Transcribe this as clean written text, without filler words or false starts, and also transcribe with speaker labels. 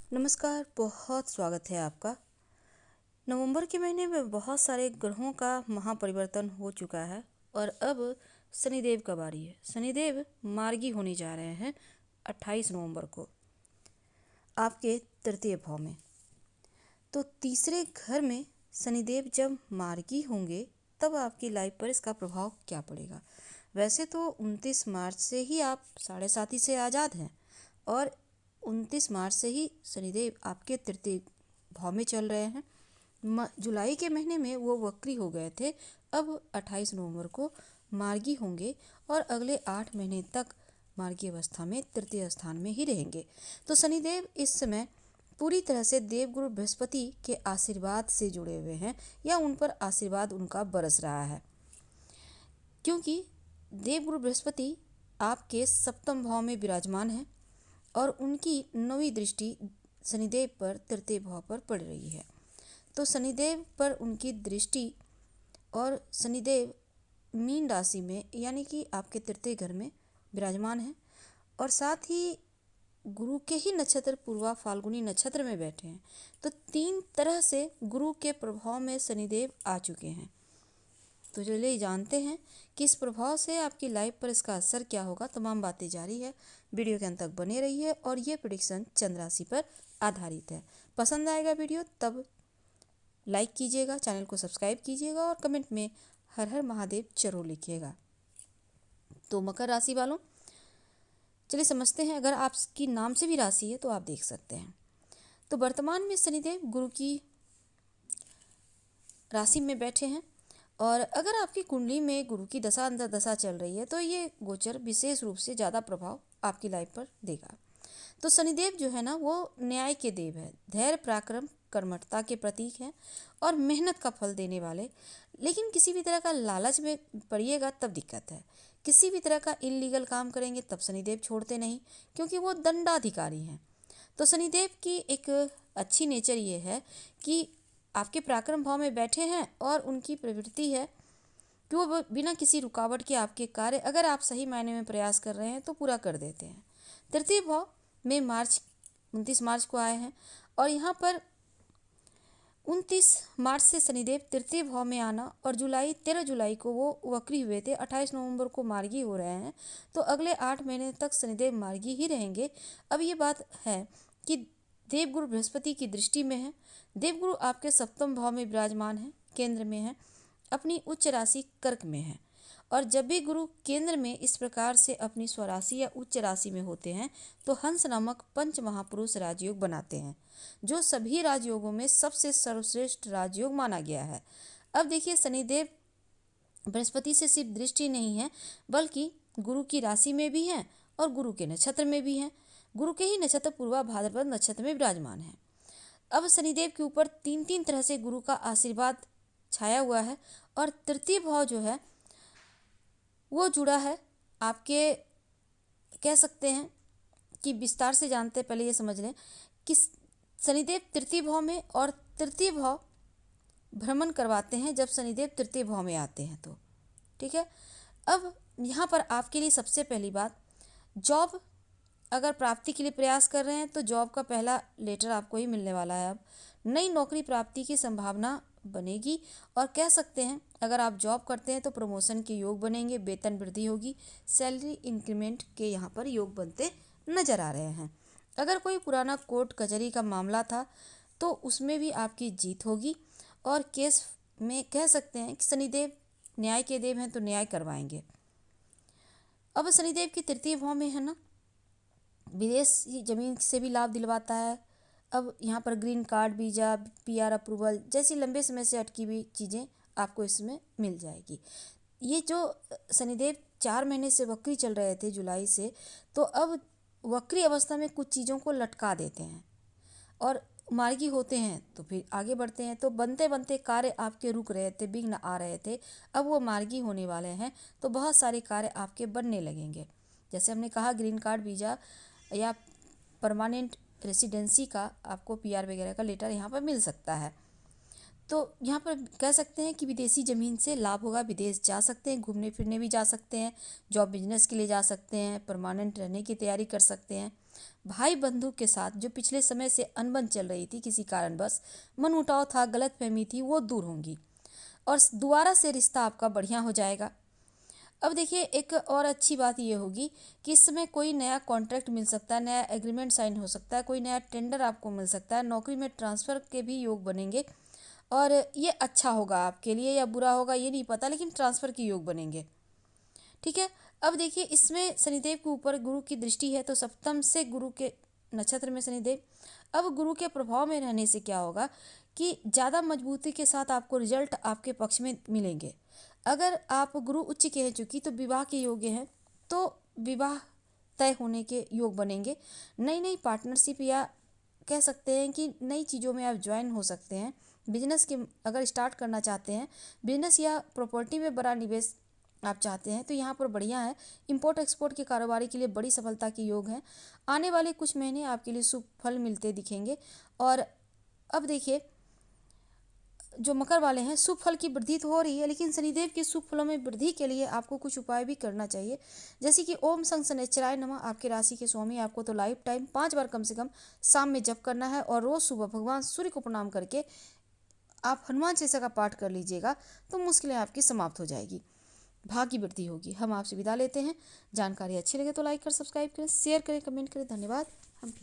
Speaker 1: नमस्कार, बहुत स्वागत है आपका। नवंबर के महीने में बहुत सारे ग्रहों का महापरिवर्तन हो चुका है और अब शनिदेव का बारी है। शनिदेव मार्गी होने जा रहे हैं 28 नवंबर को आपके तृतीय भाव में। तो तीसरे घर में शनिदेव जब मार्गी होंगे तब आपकी लाइफ पर इसका प्रभाव क्या पड़ेगा। वैसे तो 29 मार्च से ही आप 7.5 से आज़ाद हैं और 29 मार्च से ही शनिदेव आपके तृतीय भाव में चल रहे हैं। जुलाई के महीने में वो वक्री हो गए थे, अब 28 नवंबर को मार्गी होंगे और अगले 8 महीने तक मार्गी अवस्था में तृतीय स्थान में ही रहेंगे। तो शनिदेव इस समय पूरी तरह से देवगुरु बृहस्पति के आशीर्वाद से जुड़े हुए हैं या उन पर आशीर्वाद उनका बरस रहा है, क्योंकि देवगुरु बृहस्पति आपके सप्तम भाव में विराजमान है और उनकी 9वीं दृष्टि शनिदेव पर तृतीय भाव पर पड़ रही है। तो शनिदेव पर उनकी दृष्टि और शनिदेव मीन राशि में यानी कि आपके तृतीय घर में विराजमान है और साथ ही गुरु के ही नक्षत्र पूर्वा फाल्गुनी नक्षत्र में बैठे हैं। तो 3 तरह से गुरु के प्रभाव में शनिदेव आ चुके हैं। तो चलिए जानते हैं कि इस प्रभाव से आपकी लाइफ पर इसका असर क्या होगा। तमाम बातें जारी है, वीडियो के अंत तक बने रहिए और ये प्रेडिक्शन चंद्र राशि पर आधारित है। पसंद आएगा वीडियो तब लाइक कीजिएगा, चैनल को सब्सक्राइब कीजिएगा और कमेंट में हर हर महादेव जरूर लिखिएगा। तो मकर राशि वालों, चलिए समझते हैं। अगर आपकी नाम से भी राशि है तो आप देख सकते हैं। तो वर्तमान में शनिदेव गुरु की राशि में बैठे हैं और अगर आपकी कुंडली में गुरु की दशा अंतर दशा चल रही है तो ये गोचर विशेष रूप से ज़्यादा प्रभाव आपकी लाइफ पर देगा। तो शनिदेव जो है ना, वो न्याय के देव है, धैर्य पराक्रम कर्मठता के प्रतीक हैं और मेहनत का फल देने वाले। लेकिन किसी भी तरह का लालच में पड़िएगा तब दिक्कत है। किसी भी तरह का इनलीगल काम करेंगे तब शनिदेव छोड़ते नहीं, क्योंकि वो दंडाधिकारी हैं। तो शनिदेव की एक अच्छी नेचर ये है कि आपके पराक्रम भाव में बैठे हैं और उनकी प्रवृत्ति है कि वो बिना किसी रुकावट के आपके कार्य, अगर आप सही मायने में प्रयास कर रहे हैं तो पूरा कर देते हैं। तृतीय भाव में 29 मार्च को आए हैं और यहाँ पर 29 मार्च से शनिदेव तृतीय भाव में आना और 13 जुलाई को वो वक्री हुए थे, 28 नवंबर को मार्गी हो रहे हैं। तो अगले 8 महीने तक शनिदेव मार्गी ही रहेंगे। अब ये बात है कि देवगुरु बृहस्पति की दृष्टि में है। देवगुरु आपके सप्तम भाव में विराजमान है, केंद्र में है, अपनी उच्च राशि कर्क में है। और जब भी गुरु केंद्र में इस प्रकार से अपनी स्वराशि या उच्च राशि में होते हैं तो हंस नामक पंच महापुरुष राजयोग बनाते हैं, जो सभी राजयोगों में सबसे सर्वश्रेष्ठ राजयोग माना गया है। अब देखिए, शनिदेव बृहस्पति से सिर्फ दृष्टि नहीं है बल्कि गुरु की राशि में भी हैं और गुरु के नक्षत्र में भी हैं। गुरु के ही नक्षत्र पूर्वा भाद्रपद नक्षत्र में विराजमान है। अब शनिदेव के ऊपर 3 तरह से गुरु का आशीर्वाद छाया हुआ है और तृतीय भाव जो है वो जुड़ा है आपके, कह सकते हैं कि विस्तार से जानते हैं। पहले ये समझ लें कि शनिदेव तृतीय भाव में और तृतीय भाव भ्रमण करवाते हैं जब शनिदेव तृतीय भाव में आते हैं तो ठीक है। अब यहाँ पर आपके लिए सबसे पहली बात, जॉब अगर प्राप्ति के लिए प्रयास कर रहे हैं तो जॉब का पहला लेटर आपको ही मिलने वाला है। अब नई नौकरी प्राप्ति की संभावना बनेगी और कह सकते हैं अगर आप जॉब करते हैं तो प्रमोशन के योग बनेंगे, वेतन वृद्धि होगी, सैलरी इंक्रीमेंट के यहाँ पर योग बनते नजर आ रहे हैं। अगर कोई पुराना कोर्ट कचहरी का मामला था तो उसमें भी आपकी जीत होगी और केस में कह सकते हैं कि शनिदेव न्याय के देव हैं तो न्याय करवाएंगे। अब शनिदेव की तृतीय भाव में है ना, विदेशी जमीन से भी लाभ दिलवाता है। अब यहाँ पर green card, visa, PR approval जैसी लंबे समय से अटकी हुई चीज़ें आपको इसमें मिल जाएगी। ये जो शनिदेव 4 महीने से वक्री चल रहे थे जुलाई से, तो अब वक्री अवस्था में कुछ चीज़ों को लटका देते हैं और मार्गी होते हैं तो फिर आगे बढ़ते हैं। तो बनते बनते कार्य आपके रुक रहे थे, विघ्न आ रहे थे, अब वो मार्गी होने वाले हैं तो बहुत सारे कार्य आपके बनने लगेंगे। जैसे हमने कहा ग्रीन कार्ड, वीज़ा या परमानेंट रेसिडेंसी का आपको पीआर वगैरह का लेटर यहाँ पर मिल सकता है। तो यहाँ पर कह सकते हैं कि विदेशी ज़मीन से लाभ होगा, विदेश जा सकते हैं, घूमने फिरने भी जा सकते हैं, जॉब बिजनेस के लिए जा सकते हैं, परमानेंट रहने की तैयारी कर सकते हैं। भाई बंधु के साथ जो पिछले समय से अनबन चल रही थी, किसी कारणवश मनमुटाव था, गलतफहमी थी, वो दूर होंगी और दोबारा से रिश्ता आपका बढ़िया हो जाएगा। अब देखिए, एक और अच्छी बात ये होगी कि इस समय कोई नया कॉन्ट्रैक्ट मिल सकता है, नया एग्रीमेंट साइन हो सकता है, कोई नया टेंडर आपको मिल सकता है, नौकरी में ट्रांसफ़र के भी योग बनेंगे और ये अच्छा होगा आपके लिए या बुरा होगा ये नहीं पता, लेकिन ट्रांसफ़र के योग बनेंगे। ठीक है। अब देखिए, इसमें शनिदेव के ऊपर गुरु की दृष्टि है, तो सप्तम से गुरु के नक्षत्र में शनिदेव। अब गुरु के प्रभाव में रहने से क्या होगा कि ज़्यादा मजबूती के साथ आपको रिजल्ट आपके पक्ष में मिलेंगे। अगर आप गुरु उच्च के हैं चूँकि, तो विवाह के योग्य हैं, तो विवाह तय होने के योग बनेंगे। नई नई पार्टनरशिप या कह सकते हैं कि नई चीज़ों में आप ज्वाइन हो सकते हैं। बिजनेस के अगर स्टार्ट करना चाहते हैं, बिजनेस या प्रॉपर्टी में बड़ा निवेश आप चाहते हैं, तो यहाँ पर बढ़िया है। इंपोर्ट एक्सपोर्ट के कारोबारी के लिए बड़ी सफलता के योग हैं। आने वाले कुछ महीने आपके लिए शुभ फल मिलते दिखेंगे। और अब देखिए, जो मकर वाले हैं, शुभ फल की वृद्धि तो हो रही है, लेकिन शनिदेव के शुभ फलों में वृद्धि के लिए आपको कुछ उपाय भी करना चाहिए, जैसे कि ओम शं शनैश्चराय नमः आपके राशि के स्वामी, आपको तो लाइफ टाइम 5 बार कम से कम शाम में जप करना है और रोज़ सुबह भगवान सूर्य को प्रणाम करके आप हनुमान चालीसा का पाठ कर लीजिएगा, तो मुश्किलें आपकी समाप्त हो जाएगी, भाग्य की वृद्धि होगी। हम आपसे विदा लेते हैं। जानकारी अच्छी लगे तो लाइक कर, सब्सक्राइब करें, शेयर करें, कमेंट करें। धन्यवाद। हम